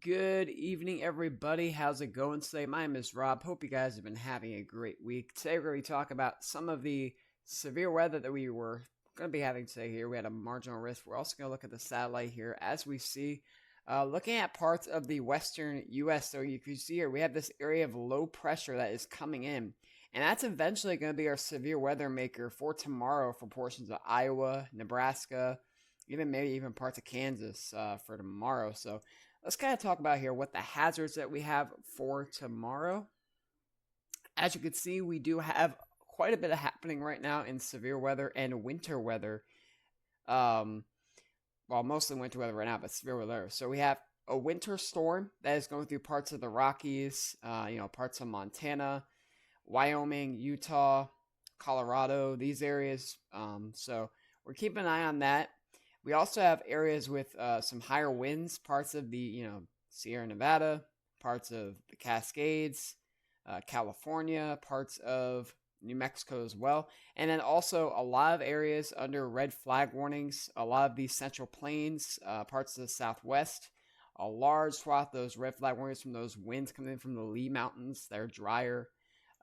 Good evening, everybody. How's it going today? My name is Rob. Hope you guys have been having a great week. Today, we're going to be talking about some of the severe weather that we were going to be having today here. We had a marginal risk. We're also going to look at the satellite here as we see. Looking at parts of the western U.S., so you can see here, we have this area of low pressure that is coming in. And that's eventually going to be our severe weather maker for tomorrow for portions of Iowa, Nebraska, maybe even parts of Kansas for tomorrow. So let's kind of talk about here what the hazards that we have for tomorrow. As you can see, we do have quite a bit of happening right now in severe weather and winter weather. Mostly winter weather right now, but severe weather. So we have a winter storm that is going through parts of the Rockies, parts of Montana, Wyoming, Utah, Colorado, these areas. So we're keeping an eye on that. We also have areas with some higher winds, parts of the Sierra Nevada, parts of the Cascades, California, parts of New Mexico as well. And then also a lot of areas under red flag warnings, a lot of these central plains, parts of the Southwest, a large swath of those red flag warnings from those winds coming in from the Lee Mountains. They're drier.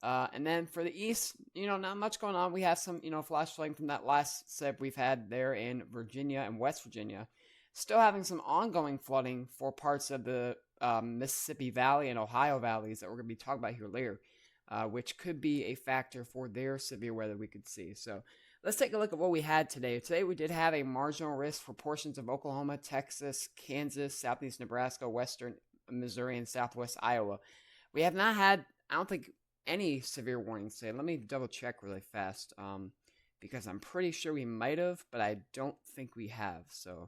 And then for the east, not much going on. We have some, flash flooding from that last set we've had there in Virginia and West Virginia. Still having some ongoing flooding for parts of the Mississippi Valley and Ohio valleys that we're going to be talking about here later, which could be a factor for their severe weather we could see. So let's take a look at what we had today. Today we did have a marginal risk for portions of Oklahoma, Texas, Kansas, southeast Nebraska, western Missouri, and southwest Iowa. We have not had, I don't think, any severe warnings today. Let me double check really fast because I'm pretty sure we might have, but I don't think we have. So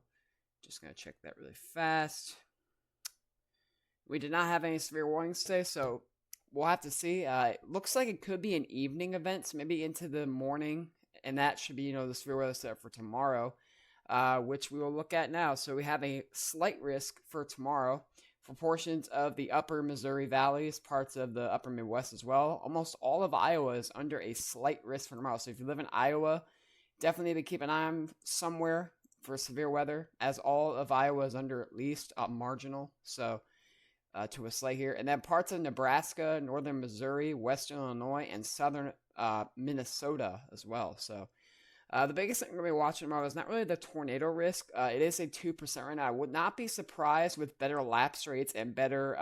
just going to check that really fast. We did not have any severe warnings today, so we'll have to see. It looks like it could be an evening event, so maybe into the morning, and that should be, the severe weather set for tomorrow, which we will look at now. So we have a slight risk for tomorrow for portions of the upper Missouri valleys, parts of the upper Midwest as well. Almost all of Iowa is under a slight risk for tomorrow. So if you live in Iowa, definitely need to keep an eye on somewhere for severe weather, as all of Iowa is under at least a marginal. So to a slight here. And then parts of Nebraska, northern Missouri, western Illinois, and southern Minnesota as well. So the biggest thing we're going to be watching tomorrow is not really the tornado risk. It is a 2% right now. I would not be surprised with better lapse rates and better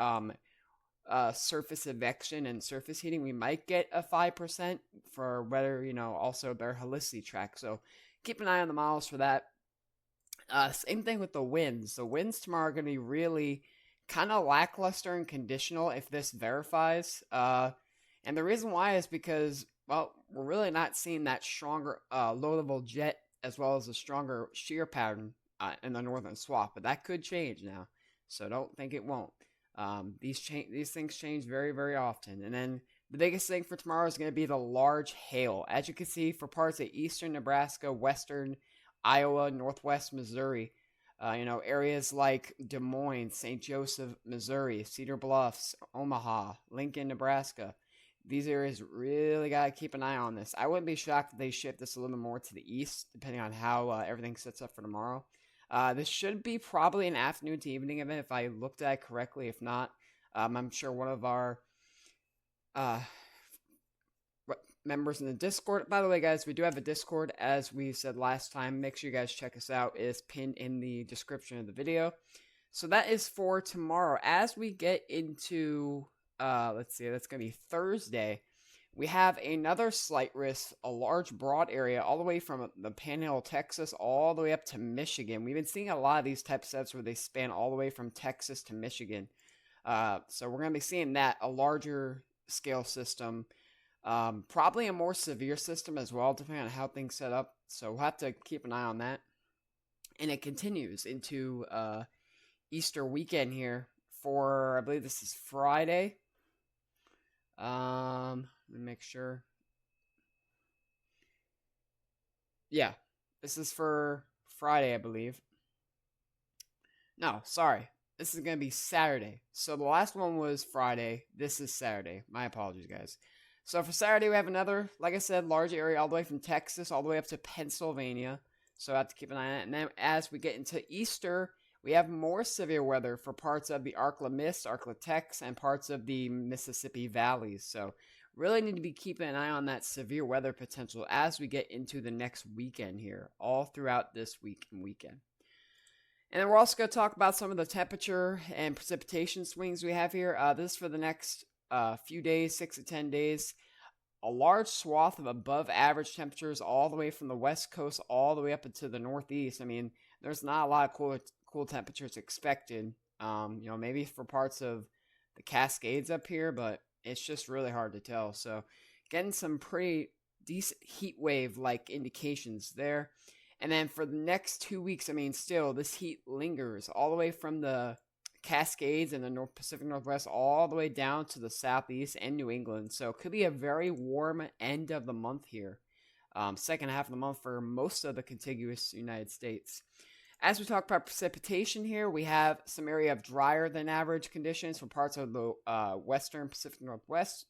surface eviction and surface heating. We might get a 5% for better, also better helicity track. So keep an eye on the models for that. Same thing with the winds. The winds tomorrow are going to be really kind of lackluster and conditional if this verifies. And the reason why is because, we're really not seeing that stronger low-level jet as well as a stronger shear pattern in the northern swath. But that could change now, so don't think it won't. These things change very, very often. And then the biggest thing for tomorrow is going to be the large hail. As you can see, for parts of eastern Nebraska, western Iowa, northwest Missouri, areas like Des Moines, St. Joseph, Missouri, Cedar Bluffs, Omaha, Lincoln, Nebraska. These areas really got to keep an eye on this. I wouldn't be shocked if they shift this a little bit more to the east, depending on how everything sets up for tomorrow. This should be probably an afternoon to evening event if I looked at it correctly. If not, I'm sure one of our members in the Discord. By the way, guys, we do have a Discord, as we said last time. Make sure you guys check us out. It is pinned in the description of the video. So that is for tomorrow. As we get into let's see, that's going to be Thursday. We have another slight risk, a large broad area all the way from the Panhandle, Texas, all the way up to Michigan. We've been seeing a lot of these type sets where they span all the way from Texas to Michigan. So we're going to be seeing that, a larger scale system, probably a more severe system as well, depending on how things set up. So we'll have to keep an eye on that. And it continues into Easter weekend here for, I believe this is Friday. Let me make sure. Yeah, this is for Friday, I believe. No, sorry. This is going to be Saturday. So the last one was Friday. This is Saturday. My apologies, guys. So for Saturday, we have another, like I said, large area all the way from Texas all the way up to Pennsylvania. So I have to keep an eye on it. And then as we get into Easter, we have more severe weather for parts of the Arkla Mist, Arkla Tex, and parts of the Mississippi valleys. So really need to be keeping an eye on that severe weather potential as we get into the next weekend here, all throughout this week and weekend. And then we're also going to talk about some of the temperature and precipitation swings we have here. This is for the next few days, 6 to 10 days. A large swath of above average temperatures all the way from the west coast all the way up into the northeast. I mean, there's not a lot of cool temperatures expected. Maybe for parts of the Cascades up here, but it's just really hard to tell. So getting some pretty decent heat wave like indications there. And then for the next 2 weeks, I mean, still this heat lingers all the way from the Cascades and the North Pacific Northwest all the way down to the southeast and New England. So it could be a very warm end of the month here. Second half of the month for most of the contiguous United States. As we talk about precipitation here, we have some area of drier than average conditions for parts of the western Pacific Northwest,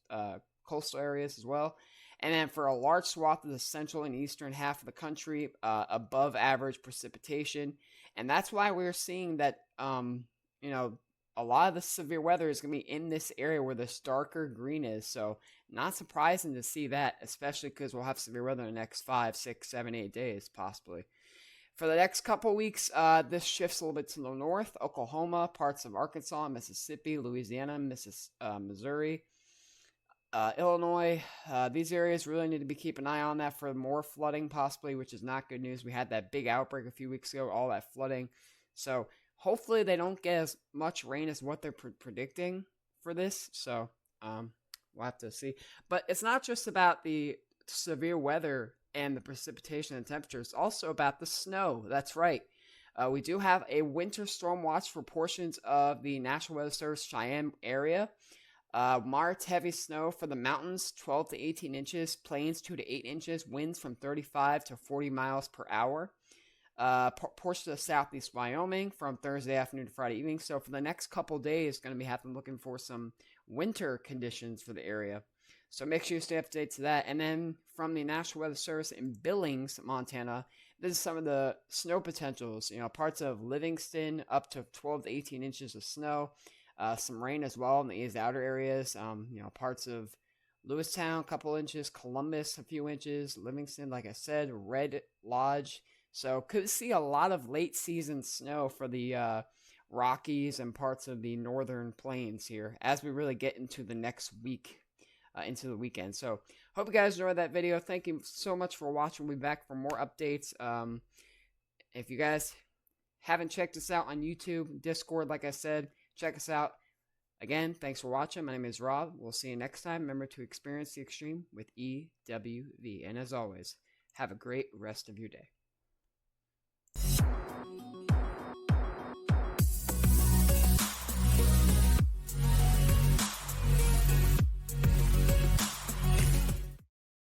coastal areas as well. And then for a large swath of the central and eastern half of the country, above average precipitation. And that's why we're seeing that, a lot of the severe weather is going to be in this area where this darker green is. So not surprising to see that, especially because we'll have severe weather in the next 5, 6, 7, 8 days, possibly. For the next couple weeks, this shifts a little bit to the north. Oklahoma, parts of Arkansas, Mississippi, Louisiana, Missouri, Illinois. These areas really need to be keeping an eye on that for more flooding, possibly, which is not good news. We had that big outbreak a few weeks ago, all that flooding. So hopefully they don't get as much rain as what they're predicting for this. So we'll have to see. But it's not just about the severe weather and the precipitation and temperature. It's also about the snow. That's right. We do have a winter storm watch for portions of the National Weather Service Cheyenne area. Moderate to heavy snow for the mountains, 12 to 18 inches. Plains, 2 to 8 inches. Winds from 35 to 40 miles per hour. Portions of southeast Wyoming from Thursday afternoon to Friday evening. So for the next couple days, going to be looking for some winter conditions for the area. So make sure you stay up to date to that. And then from the National Weather Service in Billings, Montana, this is some of the snow potentials. Parts of Livingston up to 12 to 18 inches of snow. Some rain as well in these outer areas. Parts of Lewistown, a couple inches. Columbus, a few inches. Livingston, like I said. Red Lodge. So could see a lot of late season snow for the Rockies and parts of the northern plains here as we really get into the next week. Into the weekend. So hope you guys enjoyed that video. Thank you so much for watching. We'll be back for more updates. If you guys haven't checked us out on YouTube, Discord, like I said, check us out. Again, thanks for watching. My name is Rob. We'll see you next time. Remember to experience the extreme with EWV. And as always, have a great rest of your day.